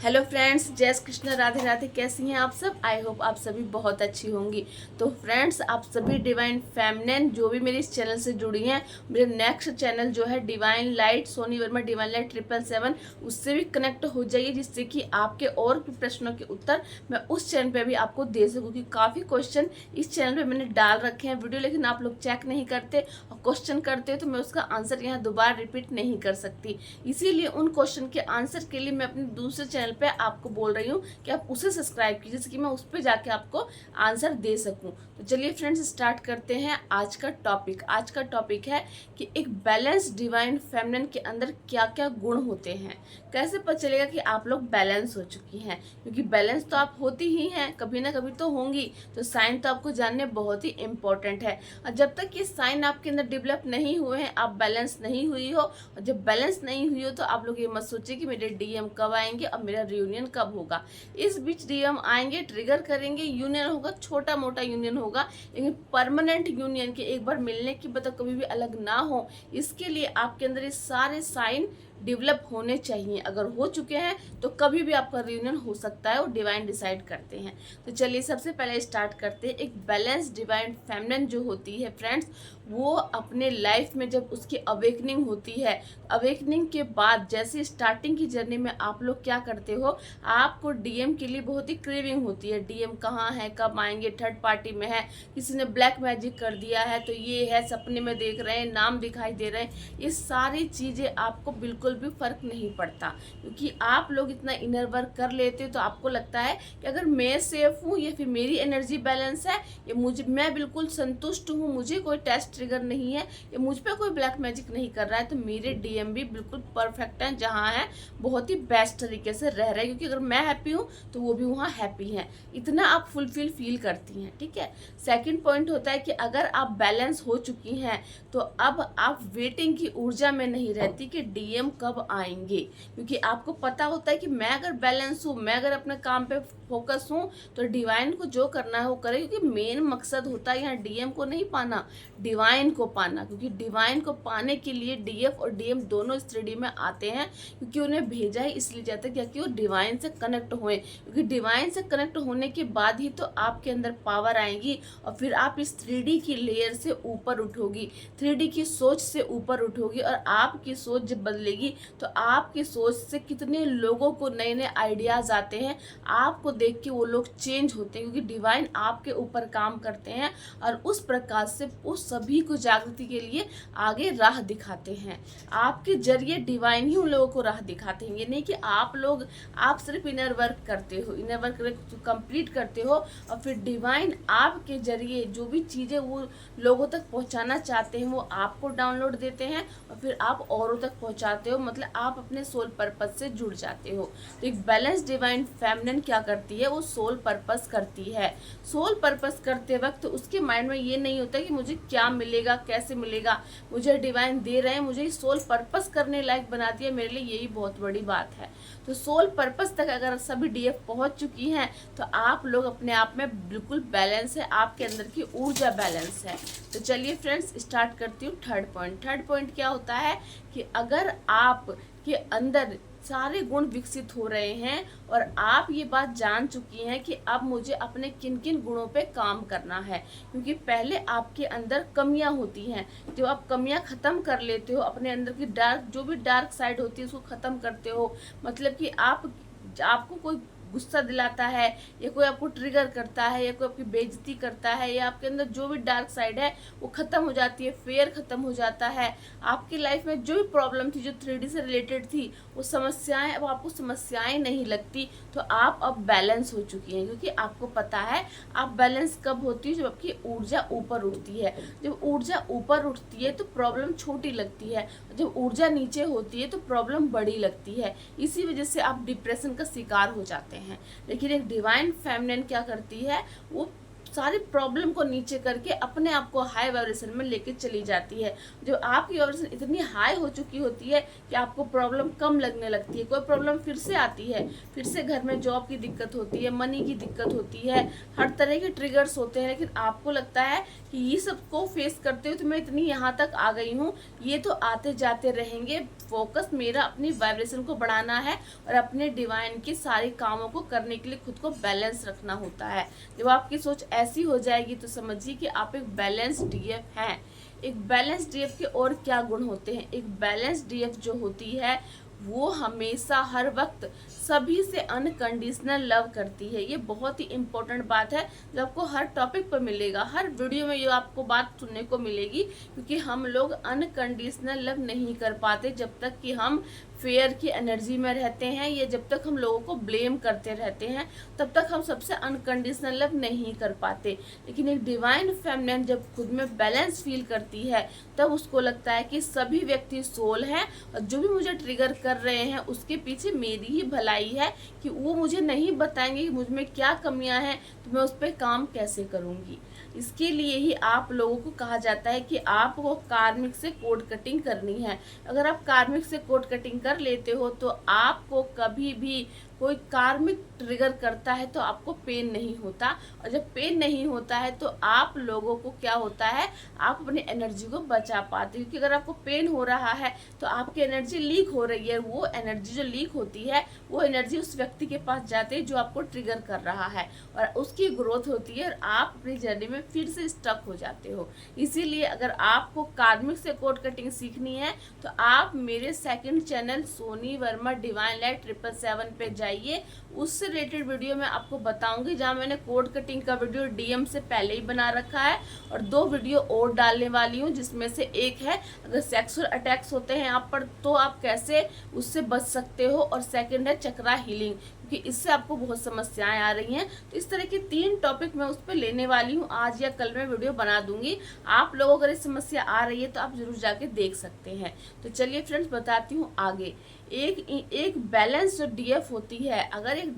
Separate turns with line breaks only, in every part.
Hello friends, जय श्री कृष्ण, राधे राधे। कैसी हैं आप सब? आई होप आप सभी बहुत अच्छी होंगी। तो फ्रेंड्स, आप सभी डिवाइन फेमिनिन जो भी मेरे इस चैनल से जुड़ी हैं, मेरे नेक्स्ट चैनल जो है divine light Soni Verma divine light 777, उससे भी कनेक्ट हो जाइए, जिससे कि आपके और भी प्रश्नों के उत्तर मैं उस चैनल पर भी आपको दे सकूँ। क्योंकि काफ़ी क्वेश्चन इस चैनल पर मैंने डाल रखे हैं वीडियो, लेकिन आप लोग चेक नहीं करते और क्वेश्चन करते हो तो मैं उसका आंसर यहाँ दोबारा रिपीट नहीं कर सकती। इसीलिए उन क्वेश्चन के आंसर के लिए मैं अपने दूसरे चैनल पे आपको बोल रही हूँ कि आप उसे सब्सक्राइब कीजिए, जिससे कि मैं उस पर जाके आपको आंसर दे सकूँ। तो चलिए फ्रेंड्स, स्टार्ट करते हैं आज का टॉपिक। आज का टॉपिक है कि एक बैलेंस डिवाइन फेमिनिन के अंदर क्या क्या गुण होते हैं। कैसे पता चलेगा कि आप लोग बैलेंस हो चुकी हैं? क्योंकि बैलेंस तो आप होती ही हैं, कभी ना कभी तो होंगी। तो साइन तो आपको जानने बहुत ही इंपॉर्टेंट है। और जब तक ये साइन आपके अंदर डेवलप नहीं हुए हैं, आप बैलेंस नहीं हुई हो, और जब बैलेंस नहीं हुई हो तो आप लोग ये मत सोचिए कि मेरे डीएम कब आएंगे और मेरा रियूनियन कब होगा। इस बीच डीएम आएंगे, ट्रिगर करेंगे, यूनियन होगा, छोटा मोटा यूनियन होगा, लेकिन परमानेंट यूनियन के एक बार मिलने की मतलब कभी भी अलग ना हो, इसके लिए आपके अंदर ये सारे साइन डेवलप होने चाहिए। अगर हो चुके हैं तो कभी भी आपका रियूनियन हो सकता है, और डिवाइन डिसाइड करते हैं। तो चलिए सबसे पहले स्टार्ट करते हैं। एक बैलेंस डिवाइन फेमिनिन जो होती है फ्रेंड्स, वो अपने लाइफ में जब उसकी अवेकनिंग होती है, अवेकनिंग के बाद जैसे स्टार्टिंग की जर्नी में आप लोग क्या करते हो, आपको डीएम के लिए बहुत ही क्रेविंग होती है। डीएम कहाँ है, कब आएंगे, थर्ड पार्टी में है, किसी ने ब्लैक मैजिक कर दिया है, तो ये है, सपने में देख रहे हैं, नाम दिखाई दे रहे हैं। ये सारी चीज़ें आपको बिल्कुल भी फर्क नहीं पड़ता, क्योंकि आप लोग इतना इनर वर्क कर लेते हो। तो आपको लगता है कि अगर मैं सेफ हूँ, या फिर मेरी एनर्जी बैलेंस है, या मुझे, मैं बिल्कुल संतुष्ट हूँ, मुझे कोई टेस्ट ट्रिगर नहीं है, या मुझ पे कोई ब्लैक मैजिक नहीं कर रहा है, तो मेरे डीएम भी बिल्कुल परफेक्ट हैं, जहाँ है बहुत ही बेस्ट तरीके से रह रहे हैं। क्योंकि अगर मैं हैप्पी हूँ तो वो भी वहाँ हैप्पी हैं, इतना आप फुलफिल फील करती हैं। ठीक है। सेकंड पॉइंट होता है कि अगर आप बैलेंस हो चुकी हैं तो अब आप वेटिंग की ऊर्जा में नहीं रहती कि डीएम कब आएंगे, क्योंकि आपको पता होता है कि मैं अगर बैलेंस हूँ, मैं अगर अपने काम पे फोकस हूँ, तो डिवाइन को जो करना है वो करे। क्योंकि मेन मकसद होता है यहाँ डीएम को नहीं पाना, डिवाइन को पाना। क्योंकि डिवाइन को पाने के लिए डीएफ और डीएम दोनों इस 3D में आते हैं, क्योंकि उन्हें भेजा ही इसलिए जाता है कि वो डिवाइन से कनेक्ट हुए। क्योंकि डिवाइन से कनेक्ट होने के बाद ही तो आपके अंदर पावर आएगी, और फिर आप इस 3D की लेयर से ऊपर उठोगी, 3D की सोच से ऊपर उठोगी। और आपकी सोच जब बदलेगी तो आपकी सोच से कितने लोगों को नए नए आइडियाज़ आते हैं, आपको देख के वो लोग चेंज होते हैं। क्योंकि डिवाइन आपके ऊपर काम करते हैं, और उस प्रकाश से उस सभी को जागृति के लिए आगे राह दिखाते हैं। आपके जरिए डिवाइन ही उन लोगों को राह दिखाते हैं। ये नहीं कि आप सिर्फ इनर वर्क करते हो, इनर वर्क कंप्लीट करते हो, और फिर डिवाइन आपके जरिए जो भी चीज़ें वो लोगों तक पहुंचाना चाहते हैं वो आपको डाउनलोड देते हैं, और फिर आप औरों तक पहुंचाते हो। मतलब आप अपने सोल पर्पस से जुड़ जाते हो। तो एक बैलेंस डिवाइन फेमिनिन क्या करती है, वो सोल पर्पस करती है। सोल पर्पस करते वक्त उसके माइंड में ये नहीं होता कि मुझे क्या मिलेगा, कैसे मिलेगा, मुझे डिवाइन दे रहे हैं, मुझे सोल पर्पस करने लायक बना दिया, मेरे लिए यही बहुत बड़ी बात है। तो सोल पर्पस तक अगर सभी डीएफ पहुंच चुकी हैं तो आप लोग अपने आप में बिल्कुल बैलेंस है, आपके अंदर की ऊर्जा बैलेंस है। तो चलिए फ्रेंड्स, स्टार्ट करती हूँ थर्ड पॉइंट। थर्ड पॉइंट क्या होता है कि अगर आप के अंदर सारे गुण विकसित हो रहे हैं, और आप ये बात जान चुकी हैं कि अब मुझे अपने किन किन गुणों पे काम करना है। क्योंकि पहले आपके अंदर कमियां होती हैं, जो आप कमियां ख़त्म कर लेते हो, अपने अंदर की डार्क, जो भी डार्क साइड होती है उसको ख़त्म करते हो। मतलब कि आपको कोई गुस्सा दिलाता है, या कोई आपको ट्रिगर करता है, या कोई आपकी बेइज्जती करता है, या आपके अंदर जो भी डार्क साइड है वो ख़त्म हो जाती है, फेयर ख़त्म हो जाता है। आपकी लाइफ में जो भी प्रॉब्लम थी, जो 3D से रिलेटेड थी, वो समस्याएं, अब आपको समस्याएं नहीं लगती। तो आप अब बैलेंस हो चुकी हैं, क्योंकि आपको पता है आप बैलेंस कब होती है, जब आपकी ऊर्जा ऊपर उठती है। जब ऊर्जा ऊपर उठती है तो प्रॉब्लम छोटी लगती है, जब ऊर्जा नीचे होती है तो प्रॉब्लम बड़ी लगती है। इसी वजह से आप डिप्रेशन का शिकार हो जाते हैं। लेकिन एक डिवाइन फेमिनिन क्या करती है, वो सारी प्रॉब्लम को नीचे करके अपने आप को हाई वाइब्रेशन में लेके चली जाती है। जो आपकी वाइब्रेशन इतनी हाई हो चुकी होती है कि आपको प्रॉब्लम कम लगने लगती है। कोई प्रॉब्लम फिर से आती है, फिर से घर में जॉब की दिक्कत होती है, मनी की दिक्कत होती है, हर तरह के ट्रिगर्स होते हैं, लेकिन आपको लगता है कि ये सबको फेस करते हुए तो मैं इतनी यहाँ तक आ गई हूँ, ये तो आते जाते रहेंगे। फोकस मेरा अपनी वाइब्रेशन को बढ़ाना है और अपने डिवाइन के सारे कामों को करने के लिए खुद को बैलेंस रखना होता है। जब आपकी सोच ऐसी हो जाएगी तो समझिए कि आप एक बैलेंस डीएफ हैं। एक बैलेंस डीएफ के और क्या गुण होते हैं? एक बैलेंस डीएफ जो होती है वो हमेशा हर वक्त सभी से अनकंडीशनल लव करती है। ये बहुत ही इम्पोर्टेंट बात है जो आपको हर टॉपिक पर मिलेगा, हर वीडियो में ये आपको बात सुनने को मिलेगी, क्योंकि हम लोग अनकंडीशनल लव नहीं कर पाते जब तक कि हम फेयर की एनर्जी में रहते हैं, या जब तक हम लोगों को ब्लेम करते रहते हैं तब तक हम सबसे अनकंडीशनल लव नहीं कर पाते। लेकिन एक डिवाइन फेमिनिन जब खुद में बैलेंस फील करती है तब उसको लगता है कि सभी व्यक्ति सोल हैं और जो भी मुझे ट्रिगर कर रहे हैं उसके पीछे मेरी ही भलाई है, कि वो मुझे नहीं बताएंगे कि मुझ में क्या कमियां हैं तो मैं उस पर काम कैसे करूँगी। इसके लिए ही आप लोगों को कहा जाता है कि आपको कार्मिक से कोड कटिंग करनी है। अगर आप कार्मिक से कोड कटिंग कर लेते हो तो आपको कभी भी कोई कार्मिक ट्रिगर करता है तो आपको पेन नहीं होता, और जब पेन नहीं होता है तो आप लोगों को क्या होता है, आप अपनी एनर्जी को बचा पाते हो। क्योंकि अगर आपको पेन हो रहा है तो आपकी एनर्जी लीक हो रही है, वो एनर्जी जो लीक होती है वो एनर्जी उस व्यक्ति के पास जाती है जो आपको ट्रिगर कर रहा है, और उसकी ग्रोथ होती है और आप अपनी जर्नी में फिर से स्टक हो जाते हो। इसीलिए अगर आपको कार्मिक से कोड कटिंग सीखनी है तो आप मेरे second channel Soni Verma divine light 777 पे जाइए। उससे रिलेटेड वीडियो मैं आपको बताऊंगी, जहां मैंने कोड कटिंग का वीडियो डीएम से पहले ही बना रखा है, और 2 वीडियो और डालने वाली हूं, जिसमें से एक है अगर सेक्सुअल अटैक्स होते हैं आप पर तो आप कैसे उससे बच सकते हो, और सेकंड है चक्रा हीलिंग, क्योंकि इससे आपको बहुत समस्याएं आ रही हैं। तो इस तरह के 3 टॉपिक मैं उस पर लेने वाली हूँ, आज या कल मैं वीडियो बना दूंगी। आप लोगों को अगर इस समस्या आ रही है तो आप जरूर जाके देख सकते हैं। तो चलिए फ्रेंड्स बताती हूँ आगे। एक बैलेंस जो डीएफ होती है, अगर एक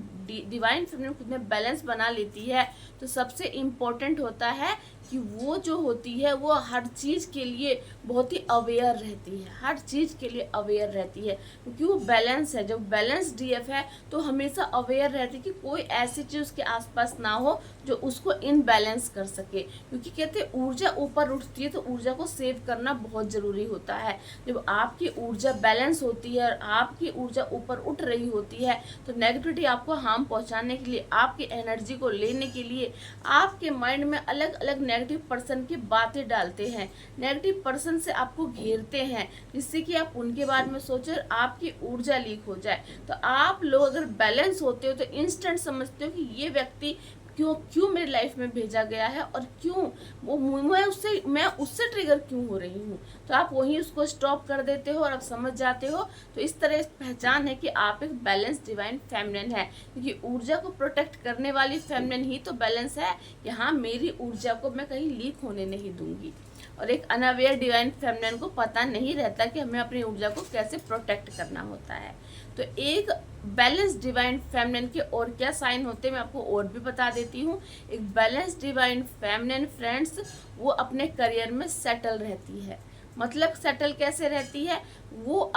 डिवाइन फेमिनिन खुद में बैलेंस बना लेती है तो सबसे इम्पोर्टेंट होता है कि वो जो होती है वो हर चीज़ के लिए बहुत ही अवेयर रहती है, हर चीज़ के लिए अवेयर रहती है, क्योंकि वो बैलेंस है। जब बैलेंस डीएफ है तो हमेशा अवेयर रहती है कि कोई ऐसी चीज़ उसके आसपास ना हो जो उसको इनबैलेंस कर सके, क्योंकि कहते हैं ऊर्जा ऊपर उठती है तो ऊर्जा को सेव करना बहुत ज़रूरी होता है। जब आपकी ऊर्जा बैलेंस होती है और आपकी ऊर्जा ऊपर उठ रही होती है तो नेगेटिविटी आपको हार्म पहुंचाने के लिए, आपकी एनर्जी को लेने के लिए आपके माइंड में अलग अलग नेगेटिव पर्सन की बातें डालते हैं, नेगेटिव पर्सन से आपको घेरते हैं, जिससे कि आप उनके बारे में सोचो और आपकी ऊर्जा लीक हो जाए। तो आप लोग अगर बैलेंस होते हो तो इंस्टेंट समझते हो कि ये व्यक्ति क्यों मेरी लाइफ में भेजा गया है और क्यों वो मैं उससे ट्रिगर क्यों हो रही हूँ, तो आप वहीं उसको स्टॉप कर देते हो और आप समझ जाते हो। तो इस तरह पहचान है कि आप एक बैलेंस डिवाइन फेमिनिन है, क्योंकि ऊर्जा को प्रोटेक्ट करने वाली फेमिनिन ही तो बैलेंस है कि हाँ मेरी ऊर्जा को मैं कहीं लीक होने नहीं दूंगी। और एक अनअवेयर डिवाइन फेमिनिन को पता नहीं रहता कि हमें अपनी ऊर्जा को कैसे प्रोटेक्ट करना होता है। तो एक बैलेंस डिवाइन फेमिनिन के और क्या साइन होते हैं मैं आपको और भी बता देती हूँ। एक बैलेंस डिवाइन फेमिनिन फ्रेंड्स वो अपने करियर में सेटल रहती है। मतलब सेटल कैसे रहती है, वो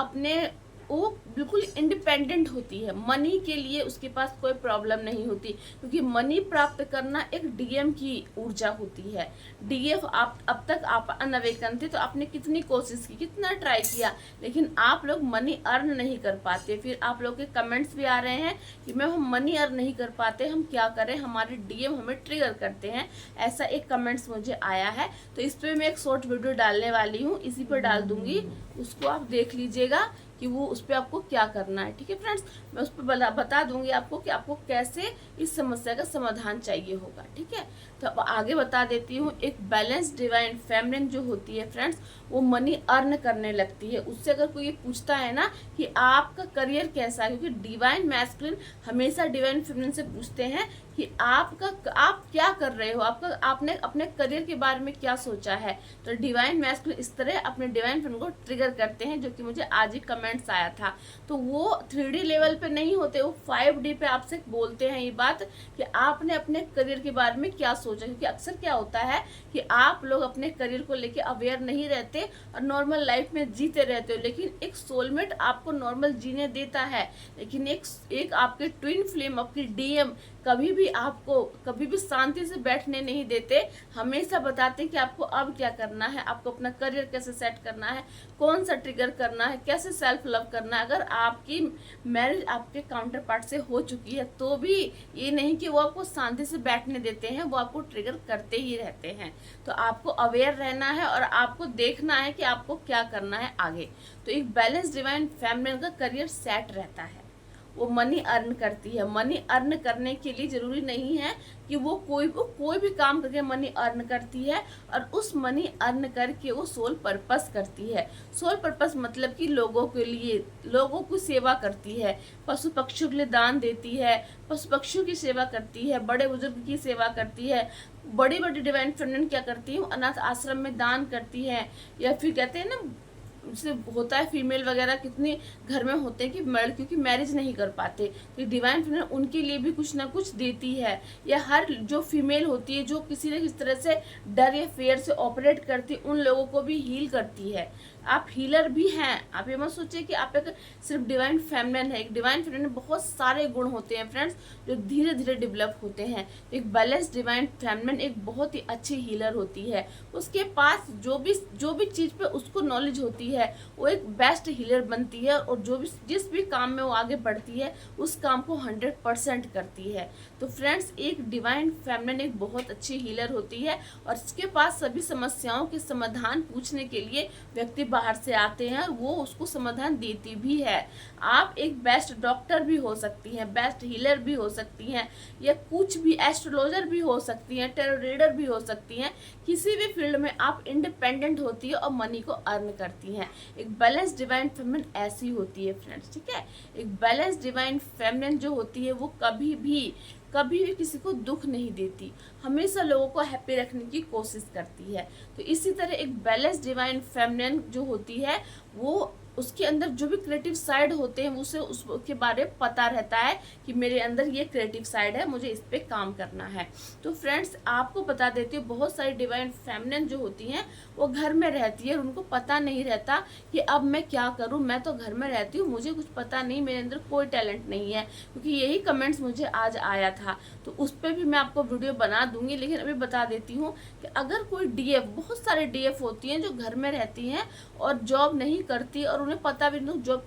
बिल्कुल इंडिपेंडेंट होती है। मनी के लिए उसके पास कोई प्रॉब्लम नहीं होती, क्योंकि मनी प्राप्त करना एक डीएम की ऊर्जा होती है। डीएफ आप अब तक आप अनअवेकन थे तो आपने कितनी कोशिश की, कितना ट्राई किया, लेकिन आप लोग मनी अर्न नहीं कर पाते। फिर आप लोग के कमेंट्स भी आ रहे हैं कि मैम हम मनी अर्न नहीं कर पाते, हम क्या करें, हमारे डीएम हमें ट्रिगर करते हैं, ऐसा एक कमेंट्स मुझे आया है। तो इस पर मैं एक शॉर्ट वीडियो डालने वाली हूँ, इसी पर डाल दूंगी, उसको आप देख लीजिएगा कि वो उस पर आपको क्या करना है। ठीक है फ्रेंड्स, मैं उस पर बता दूंगी आपको कि आपको कैसे इस समस्या का समाधान चाहिए होगा। ठीक है, तो अब आगे बता देती हूँ। एक बैलेंस डिवाइन फेमिनिन जो होती है फ्रेंड्स वो मनी अर्न करने लगती है। उससे अगर कोई ये पूछता है ना कि आपका करियर कैसा है, क्योंकि डिवाइन मैस्कुलिन हमेशा डिवाइन फेमिनिन से पूछते हैं कि आप क्या कर रहे हो, आपने अपने करियर के बारे में क्या सोचा है। तो डिवाइन मैस्कुलिन इस तरह अपने डिवाइन फेमिनिन को ट्रिगर करते हैं, जो कि मुझे आज ही कमेंट कमेंट्स आया था। तो वो 3D लेवल पे नहीं होते, वो 5D पे आपसे बोलते हैं ये बात कि आपने अपने करियर के बारे में क्या सोचा। क्योंकि अक्सर क्या होता है कि आप लोग अपने करियर को लेके अवेयर नहीं रहते और नॉर्मल लाइफ में जीते रहते हो, लेकिन एक सोलमेट आपको नॉर्मल जीने देता है, लेकिन एक आपके ट्विन फ्लेम, आपकी डीएम कभी भी शांति से बैठने नहीं देते। हमेशा बताते कि आपको अब क्या करना है, आपको अपना करियर कैसे सेट करना है, कौन सा ट्रिगर करना है, कैसे सेल्फ लव करना है। अगर आपकी मैरिज आपके काउंटर पार्ट से हो चुकी है तो भी ये नहीं कि वो आपको शांति से बैठने देते हैं, वो आपको ट्रिगर करते ही रहते हैं। तो आपको अवेयर रहना है और आपको देखना है कि आपको क्या करना है आगे। तो एक बैलेंस डिवाइन फैमिली का करियर सेट रहता है, वो मनी अर्न करती है। मनी अर्न करने के लिए जरूरी नहीं है कि वो कोई भी काम करके मनी अर्न करती है, और उस मनी अर्न करके वो सोल पर्पस करती है। सोल पर्पस मतलब कि लोगों के लिए, लोगों की सेवा करती है, पशु पक्षियों के लिए दान देती है, पशु पक्षियों की सेवा करती है, बड़े बुजुर्ग की सेवा करती है। बड़ी बड़ी डिवाइन फेमिनिन क्या करती है, अनाथ आश्रम में दान करती है, या फिर कहते हैं ना, से होता है फीमेल वगैरह कितने घर में होते हैं कि लड़कियों की मैरिज नहीं कर पाते, तो डिवाइन फीमेल उनके लिए भी कुछ ना कुछ देती है। या हर जो फीमेल होती है जो किसी न किसी तरह से डर या फेयर से ऑपरेट करती है, उन लोगों को भी हील करती है। आप हीलर भी हैं। आप ये मत सोचिए कि आप एक सिर्फ डिवाइन फेमिनिन है। एक डिवाइन फेमिनिन में बहुत सारे गुण होते हैं फ्रेंड्स, जो धीरे धीरे डेवलप होते हैं। एक बैलेंस डिवाइन फेमिनिन एक बहुत ही अच्छी हीलर होती है। उसके पास जो भी चीज़ पे उसको नॉलेज होती है, वो एक बेस्ट हीलर बनती है, और जिस भी काम में वो आगे बढ़ती है उस काम को 100% करती है। तो फ्रेंड्स, एक डिवाइन फेमिनिन एक बहुत अच्छी हीलर होती है, और इसके पास सभी समस्याओं के समाधान पूछने के लिए व्यक्ति बाहर से आते हैं, और वो उसको समाधान देती भी है। आप एक बेस्ट डॉक्टर भी हो सकती हैं, बेस्ट हीलर भी हो सकती हैं, या कुछ भी एस्ट्रोलॉजर भी हो सकती हैं, टैरो रीडर भी हो सकती हैं। किसी भी फील्ड में आप इंडिपेंडेंट होती है और मनी को अर्न करती हैं। एक बैलेंस डिवाइन फेमिनिन ऐसी होती है फ्रेंड्स, ठीक है। एक बैलेंस डिवाइन फेमिनिन जो होती है वो कभी भी किसी को दुख नहीं देती, हमेशा लोगों को हैप्पी रखने की कोशिश करती है। तो इसी तरह एक बैलेंस डिवाइन फेमिनिन जो होती है, वो उसके अंदर जो भी क्रिएटिव साइड होते हैं उसे उसके बारे में पता रहता है कि मेरे अंदर ये क्रिएटिव साइड है, मुझे इस पे काम करना है। तो फ्रेंड्स, आपको बता देती हूँ, बहुत सारी डिवाइन फेमिनिन जो होती हैं वो घर में रहती है और उनको पता नहीं रहता कि अब मैं क्या करूँ, मैं तो घर में रहती हूँ, मुझे कुछ पता नहीं, मेरे अंदर कोई टैलेंट नहीं है। क्योंकि यही कमेंट्स मुझे आज आया था, तो उस पर भी मैं आपको वीडियो बना दूंगी। लेकिन अभी बता देती हूँ कि अगर कोई डीएफ, बहुत सारे डीएफ होती हैं जो घर में रहती हैं और जॉब नहीं करती, और उन्हें पता भी नहीं जॉब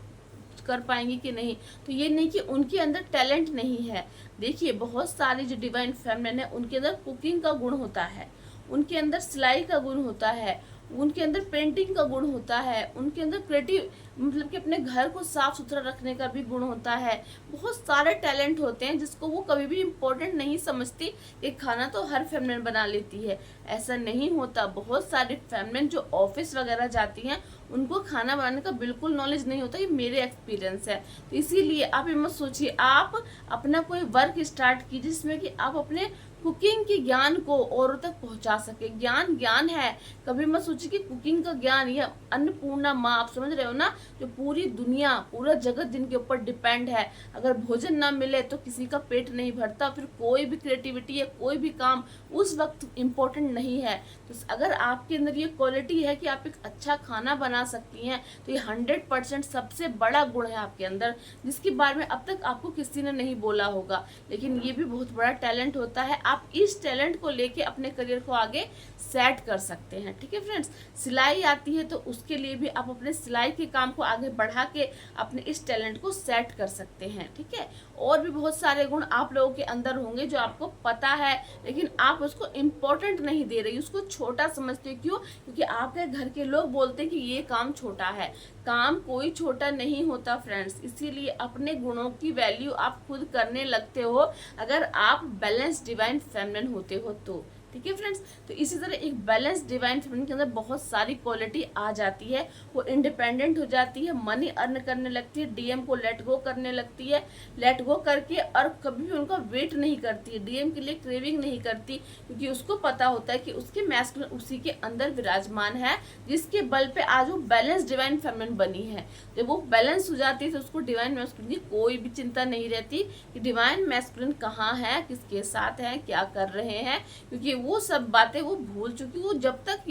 कर पाएंगी कि नहीं, तो ये नहीं कि उनके अंदर टैलेंट नहीं है। देखिए, बहुत सारी जो डिवाइन फेमिनिन है उनके अंदर कुकिंग का गुण होता है, उनके अंदर सिलाई का गुण होता है, उनके अंदर पेंटिंग का गुण होता है, उनके अंदर क्रिएटिव मतलब कि अपने घर को साफ सुथरा रखने का भी गुण होता है। बहुत सारे टैलेंट होते हैं जिसको वो कभी भी इम्पोर्टेंट नहीं समझती कि खाना तो हर फेमिनिन बना लेती है। ऐसा नहीं होता। बहुत सारी फेमिनिन जो ऑफिस वगैरह जाती हैं उनको खाना बनाने का बिल्कुल नॉलेज नहीं होता, ये मेरे एक्सपीरियंस है। तो इसीलिए आप ये मत सोचिए, आप अपना कोई वर्क स्टार्ट कीजिए जिसमें कि आप अपने कुकिंग के ज्ञान को औरों तक पहुंचा सके। ज्ञान है। कभी मत सोचिए कि कुकिंग का ज्ञान, या अन्नपूर्णा माँ, आप समझ रहे हो ना, जो पूरी दुनिया, पूरा जगत जिनके ऊपर डिपेंड है, अगर भोजन ना मिले तो किसी का पेट नहीं भरता, फिर कोई भी क्रिएटिविटी या कोई भी काम उस वक्त इम्पोर्टेंट नहीं है। तो अगर आपके अंदर ये क्वालिटी है कि आप एक अच्छा खाना बना सकती हैं, तो ये 100% सबसे बड़ा गुण है आपके अंदर, जिसके बारे में अब तक आपको किसी ने नहीं बोला होगा। लेकिन ये भी बहुत बड़ा टैलेंट होता है। आप इस टैलेंट को लेके अपने करियर को आगे सेट कर सकते हैं, ठीक है फ्रेंड्स। सिलाई आती है तो उसके लिए भी आप अपने सिलाई के काम को आगे बढ़ा के अपने इस टैलेंट को सेट कर सकते हैं, ठीक है। और भी बहुत सारे गुण आप लोगों के अंदर होंगे जो आपको पता है, लेकिन आप उसको इम्पोर्टेंट नहीं दे रही, उसको छोटा समझते हो। क्यों? क्योंकि आपके घर के लोग बोलते हैं कि ये काम छोटा है। काम कोई छोटा नहीं होता फ्रेंड्स। इसीलिए अपने गुणों की वैल्यू आप खुद करने लगते हो अगर आप बैलेंस डिवाइन फेमिनिन होते हो तो। ठीक है फ्रेंड्स। तो इसी तरह एक बैलेंस डिवाइन फेमिनिन के अंदर बहुत सारी क्वालिटी आ जाती है। वो इंडिपेंडेंट हो जाती है, मनी अर्न करने लगती है, डीएम को लेट गो करने लगती है, लेट गो करके और कभी भी उनका वेट नहीं करती है, डीएम के लिए क्रेविंग नहीं करती, क्योंकि उसको पता होता है कि उसके मैस्कुलिन उसी के अंदर विराजमान है, जिसके बल पे आज वो बैलेंस डिवाइन फेमिनिन बनी है। जब वो बैलेंस हो जाती है तो उसको डिवाइन मैस्कुलिन की कोई भी चिंता नहीं रहती कि डिवाइन मैस्कुलिन कहाँ है, किसके साथ है, क्या कर रहे हैं, क्योंकि वो सब बातें वो भूल चुकी। वो जब तक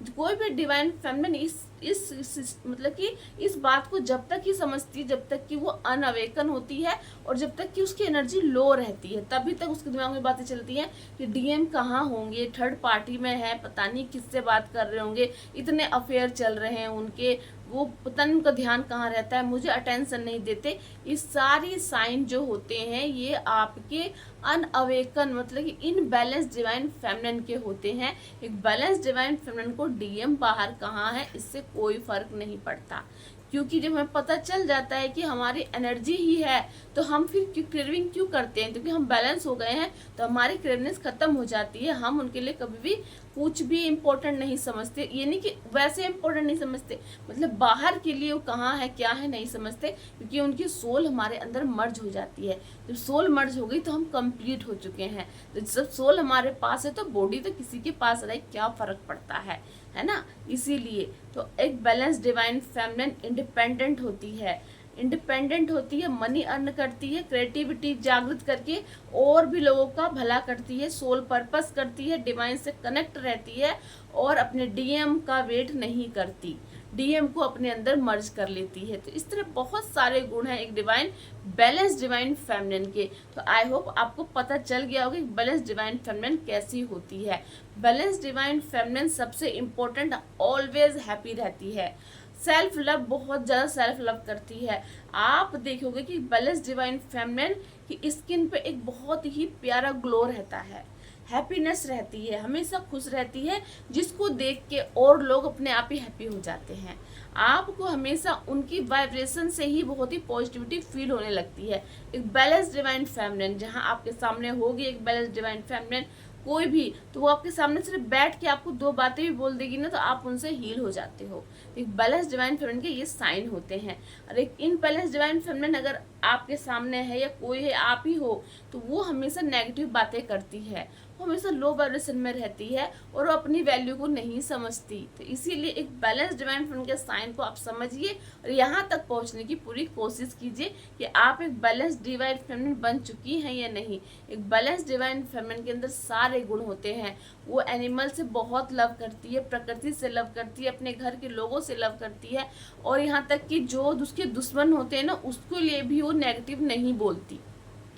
कोई भी डिवाइन फेमिनिन इस मतलब कि इस बात को जब तक ही समझती है जब तक कि वो अनअवेकन होती है और जब तक कि उसकी एनर्जी लो रहती है, तभी तक उसके दिमाग में बातें चलती हैं कि डीएम कहाँ होंगे, थर्ड पार्टी में है, पता नहीं किससे बात कर रहे होंगे, इतने अफेयर चल रहे हैं उनके, वो पता नहीं उनका ध्यान कहाँ रहता है, मुझे अटेंशन नहीं देते। ये सारी साइन जो होते हैं ये आपके अनअवेकन मतलब कि इनबैलेंस डिवाइन फेमिनिन के होते हैं। एक बैलेंस डिवाइन फेमिनिन को डीएम बाहर कहाँ है इससे कोई फर्क नहीं पड़ता, क्योंकि जब हमें पता चल जाता है कि हमारी एनर्जी ही है तो हम फिर क्रेविंग क्यों करते हैं, क्योंकि हम बैलेंस हो गए हैं तो हमारी क्रेवनेस खत्म हो जाती है। हम उनके लिए कभी भी कुछ भी इम्पोर्टेंट नहीं समझते, ये नहीं कि वैसे इम्पोर्टेंट नहीं समझते, मतलब बाहर के लिए वो कहाँ है क्या है नहीं समझते, क्योंकि उनकी सोल हमारे अंदर मर्ज हो जाती है। जब सोल मर्ज हो गई तो हम कंप्लीट हो चुके हैं। तो जब सोल हमारे पास है तो बॉडी तो किसी के पास रहे क्या फर्क पड़ता है ना। इसीलिए तो एक बैलेंस डिवाइन फेमिनिन इंडिपेंडेंट होती है, इंडिपेंडेंट होती है, मनी अर्न करती है, क्रिएटिविटी जागृत करके और भी लोगों का भला करती है, सोल पर्पस करती है, डिवाइन से कनेक्ट रहती है और अपने डीएम का वेट नहीं करती, डीएम को अपने अंदर मर्ज कर लेती है। तो इस तरह बहुत सारे गुण हैं एक डिवाइन बैलेंस डिवाइन फेमिनिन के। तो आई होप आपको पता चल गया होगा कि बैलेंस डिवाइन फेमिनिन कैसी होती है। बैलेंस डिवाइन फेमिनिन सबसे इम्पोर्टेंट ऑलवेज हैप्पी रहती है, सेल्फ लव बहुत ज़्यादा सेल्फ लव करती है। आप देखोगे कि बैलेंस डिवाइन फेमिनिन की स्किन पे एक बहुत ही प्यारा ग्लो रहता है, हैप्पीनेस रहती है, हमेशा खुश रहती है, जिसको देख के और लोग अपने आप ही हैप्पी हो जाते हैं। आपको हमेशा उनकी वाइब्रेशन से ही बहुत ही पॉजिटिविटी फील होने लगती है। एक बैलेंस डिवाइन फेमिनिन जहाँ आपके सामने होगी एक बैलेंस डिवाइन फेमिनिन कोई भी, तो वो आपके सामने सिर्फ बैठ के आपको दो बातें भी बोल देगी ना तो आप उनसे हील हो जाते हो। एक बैलेंस डिवाइन फेमिनिन के ये साइन होते हैं। और एक इनबैलेंस डिवाइन फेमिनिन अगर आपके सामने है या कोई है आप ही हो तो वो हमेशा नेगेटिव बातें करती है, वो हमेशा लो वाइब्रेशन में रहती है और वो अपनी वैल्यू को नहीं समझती। तो इसीलिए एक बैलेंस डिवाइन फेमिनिन के साइन को आप समझिए और यहाँ तक पहुँचने की पूरी कोशिश कीजिए कि आप एक बैलेंस डिवाइन फेमिनिन बन चुकी हैं या नहीं। एक बैलेंस डिवाइन फेमिनिन के अंदर सारे गुण होते हैं। वो एनिमल से बहुत लव करती है, प्रकृति से लव करती है, अपने घर के लोगों से लव करती है और यहाँ तक कि जो उसके दुश्मन होते हैं ना उसके लिए भी वो नेगेटिव नहीं बोलती,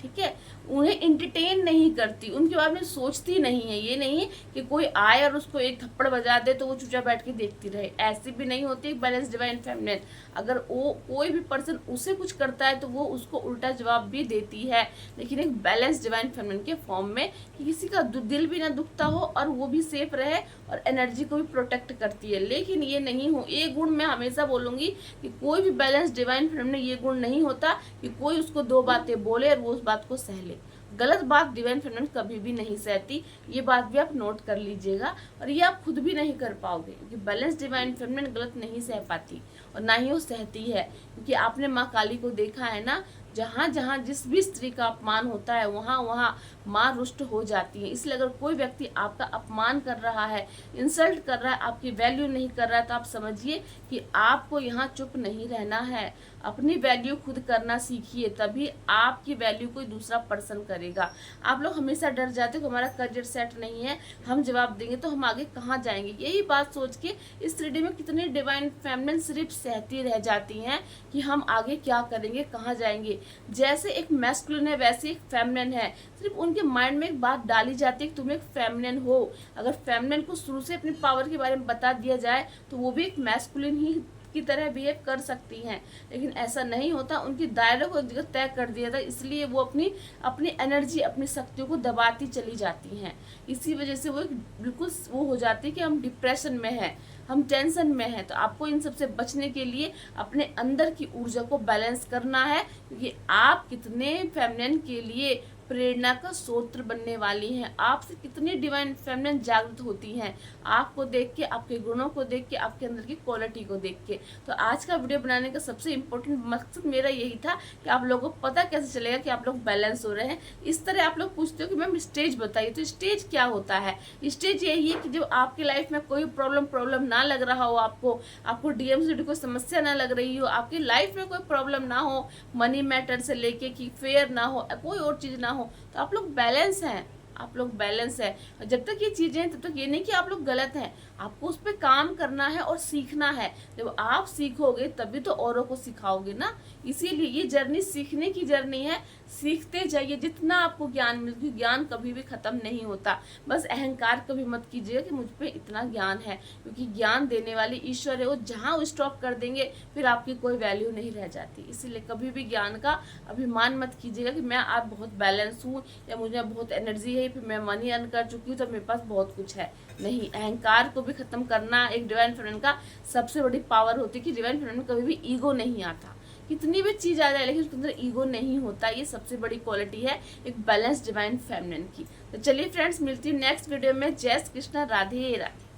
ठीक है, उन्हें इंटरटेन नहीं करती, उनके बारे में सोचती नहीं है। ये नहीं कि कोई आए और उसको एक थप्पड़ बजा दे तो वो चुपचाप बैठ के देखती रहे, ऐसी भी नहीं होती एक बैलेंस डिवाइन फेमिनिन। अगर वो कोई भी पर्सन उसे कुछ करता है तो वो उसको उल्टा जवाब भी देती है, लेकिन एक बैलेंस डिवाइन फेमिनिन के फॉर्म में कि किसी का दिल भी ना दुखता हो और वो भी सेफ रहे और एनर्जी को भी प्रोटेक्ट करती है। लेकिन ये नहीं हो, ये गुण मैं हमेशा बोलूँगी कि कोई भी बैलेंस डिवाइन फेमिनिन में ये गुण नहीं होता कि कोई उसको दो बातें बोले और वो उस बात को सह ले। गलत बात डिवाइन फेमिनिन कभी भी नहीं सहती, ये बात भी आप नोट कर लीजिएगा और ये आप खुद भी नहीं कर पाओगे, क्योंकि बैलेंस डिवाइन फेमिनिन गलत नहीं सह पाती और ना ही वो सहती है। क्योंकि आपने माँ काली को देखा है ना, जहाँ जहाँ जिस भी स्त्री का अपमान होता है वहाँ वहाँ माँ रुष्ट हो जाती है। इसलिए अगर कोई व्यक्ति आपका अपमान कर रहा है, इंसल्ट कर रहा है, आपकी वैल्यू नहीं कर रहा है तो आप समझिए कि आपको यहाँ चुप नहीं रहना है, अपनी वैल्यू खुद करना सीखिए, तभी आपकी वैल्यू कोई दूसरा पर्सन करेगा। आप लोग हमेशा डर जाते हो हमारा करियर सेट नहीं है, हम जवाब देंगे तो हम आगे कहाँ जाएंगे। यही बात सोच के इस 3D में कितनी डिवाइन फेमिनिन सिर्फ सहती रह जाती हैं कि हम आगे क्या करेंगे, कहाँ जाएंगे। जैसे एक मैस्कुलिन है वैसे एक फेमिनिन है, सिर्फ उनके माइंड में एक बात डाली जाती है कि तुम एक फेमिनिन हो। अगर फेमिनिन को शुरू से अपनी पावर के बारे में बता दिया जाए तो वो भी एक मैस्कुलिन ही की तरह बिहेव कर सकती हैं, लेकिन ऐसा नहीं होता। उनकी दायरे को एक जगह तय कर दिया था, इसलिए वो अपनी एनर्जी अपनी शक्तियों को दबाती चली जाती हैं। इसी वजह से वो बिल्कुल वो हो जाती है कि हम डिप्रेशन में हैं, हम टेंशन में हैं। तो आपको इन सब से बचने के लिए अपने अंदर की ऊर्जा को बैलेंस करना है, क्योंकि आप कितने फेमिनिन के लिए प्रेरणा का स्रोत बनने वाली हैं। आपसे कितनी डिवाइन फेमिनिन जागृत होती हैं आपको देख के, आपके गुणों को देख के, आपके अंदर की क्वालिटी को देख के। तो आज का वीडियो बनाने का सबसे इम्पोर्टेंट मकसद मेरा यही था कि आप लोगों को पता कैसे चलेगा कि आप लोग बैलेंस हो रहे हैं। इस तरह आप लोग पूछते हो कि मैम स्टेज बताइए, तो स्टेज क्या होता है? स्टेज यही है कि जब आपकी लाइफ में कोई प्रॉब्लम ना लग रहा हो, आपको डीएम से कोई समस्या ना लग रही हो, आपकी लाइफ में कोई प्रॉब्लम ना हो, मनी मैटर से लेके कि फेयर ना हो, कोई और चीज़ ना हो, तो आप लोग बैलेंस हैं, आप लोग बैलेंस है। जब तक ये चीज़ें हैं तब तक ये नहीं कि आप लोग गलत हैं, आपको उस पर काम करना है और सीखना है। जब आप सीखोगे तभी तो औरों को सिखाओगे ना। इसीलिए ये जर्नी सीखने की जर्नी है, सीखते जाइए जितना आपको ज्ञान मिले, ज्ञान कभी भी ख़त्म नहीं होता। बस अहंकार कभी मत कीजिएगा कि मुझ पर इतना ज्ञान है, क्योंकि ज्ञान देने वाली ईश्वर है, वो जहाँ वो स्टॉप कर देंगे फिर आपकी कोई वैल्यू नहीं रह जाती। इसीलिए कभी भी ज्ञान का अभिमान मत कीजिएगा कि मैं आज बहुत बैलेंस हूँ या मुझे बहुत एनर्जी है, फिर मैं मनी अर्न कर चुकी हूँ तो मेरे पास बहुत कुछ है। नहीं, अहंकार को भी खत्म करना एक डिवाइन फेमिनिन का सबसे बड़ी पावर होती है कि डिवाइन फेमिनिन में कभी भी ईगो नहीं आता। कितनी भी चीज़ आ जाए लेकिन उसके अंदर ईगो नहीं होता। ये सबसे बड़ी क्वालिटी है एक बैलेंस डिवाइन फेमिनिन की। तो चलिए फ्रेंड्स, मिलती हूँ नेक्स्ट वीडियो में। जय श्री कृष्णा, राधे राधे।